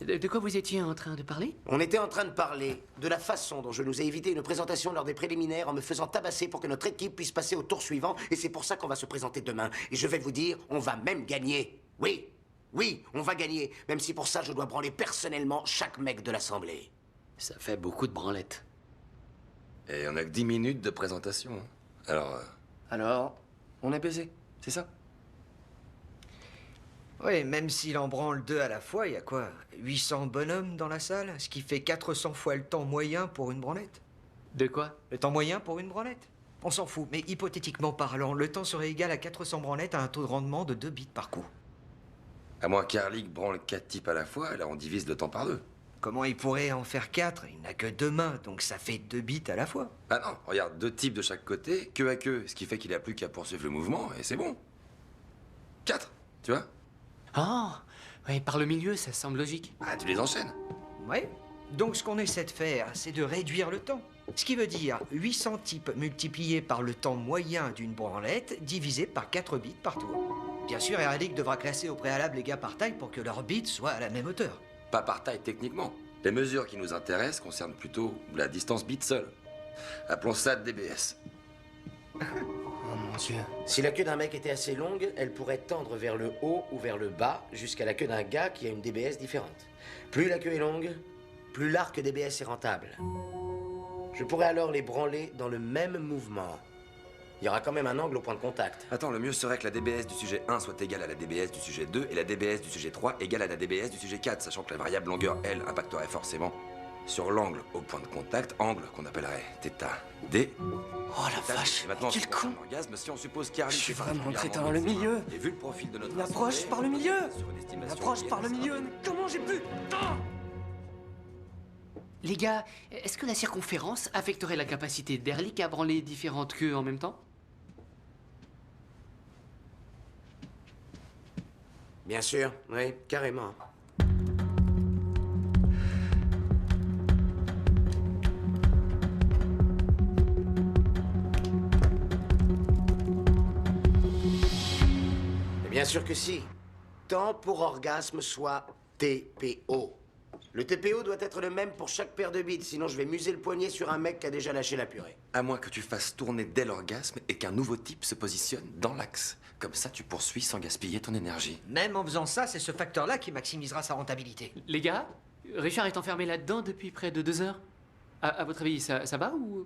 De quoi vous étiez en train de parler? On était en train de parler de la façon dont je nous ai évité une présentation lors des préliminaires en me faisant tabasser pour que notre équipe puisse passer au tour suivant. Et c'est pour ça qu'on va se présenter demain. Et je vais vous dire, on va même gagner. Oui, oui, on va gagner. Même si pour ça, je dois branler personnellement chaque mec de l'Assemblée. Ça fait beaucoup de branlettes. Et on a que 10 minutes de présentation. Hein. Alors, on est baisé, c'est ça? Oui, même s'il en branle 2 à la fois, il y a quoi? 800 bonhommes dans la salle? Ce qui fait 400 fois le temps moyen pour une branlette. De quoi? Le temps moyen pour une branlette? On s'en fout, mais hypothétiquement parlant, le temps serait égal à 400 branlettes à un taux de rendement de 2 bits par coup. À moins qu'Harlik branle 4 types à la fois, là on divise le temps par 2. Comment il pourrait en faire 4? Il n'a que 2 mains, donc ça fait 2 bits à la fois. Ah non, regarde, 2 types de chaque côté, queue à queue, ce qui fait qu'il a plus qu'à poursuivre le mouvement, et c'est bon. 4, tu vois? Oh, ouais, par le milieu, ça semble logique. Ah, tu les enchaînes. Ouais. Donc ce qu'on essaie de faire, c'est de réduire le temps. Ce qui veut dire 800 types multipliés par le temps moyen d'une branlette divisé par 4 bits par tour. Bien sûr, Erlich devra classer au préalable les gars par taille pour que leurs bits soient à la même hauteur. Pas par taille techniquement. Les mesures qui nous intéressent concernent plutôt la distance bit seule. Appelons ça DBS. Oh mon Dieu. Si la queue d'un mec était assez longue, elle pourrait tendre vers le haut ou vers le bas jusqu'à la queue d'un gars qui a une DBS différente. Plus la queue est longue, plus l'arc DBS est rentable. Je pourrais alors les branler dans le même mouvement. Il y aura quand même un angle au point de contact. Attends, le mieux serait que la DBS du sujet 1 soit égale à la DBS du sujet 2 et la DBS du sujet 3 égale à la DBS du sujet 4, sachant que la variable longueur L impacterait forcément sur l'angle au point de contact, angle qu'on appellerait θ D. Oh la vache, Et maintenant, quel si on con! fait un orgasme, si on suppose qu'Harlik Je suis est vraiment particulièrement crétin, le médecin, milieu. Et vu le profil de notre Une approche assemblée, par le milieu. sur une estimation Une approche par le moyenne, milieu, mais comment j'ai pu... Les gars, est-ce que la circonférence affecterait la capacité d'Erlich à branler différentes queues en même temps? Bien sûr, oui, carrément. Et bien sûr que si. Temps pour orgasme soit TPO. Le TPO doit être le même pour chaque paire de bits, sinon je vais muser le poignet sur un mec qui a déjà lâché la purée. À moins que tu fasses tourner dès l'orgasme et qu'un nouveau type se positionne dans l'axe. Comme ça, tu poursuis sans gaspiller ton énergie. Même en faisant ça, c'est ce facteur-là qui maximisera sa rentabilité. Les gars, Richard est enfermé là-dedans depuis près de 2 heures. À votre avis, ça va ou...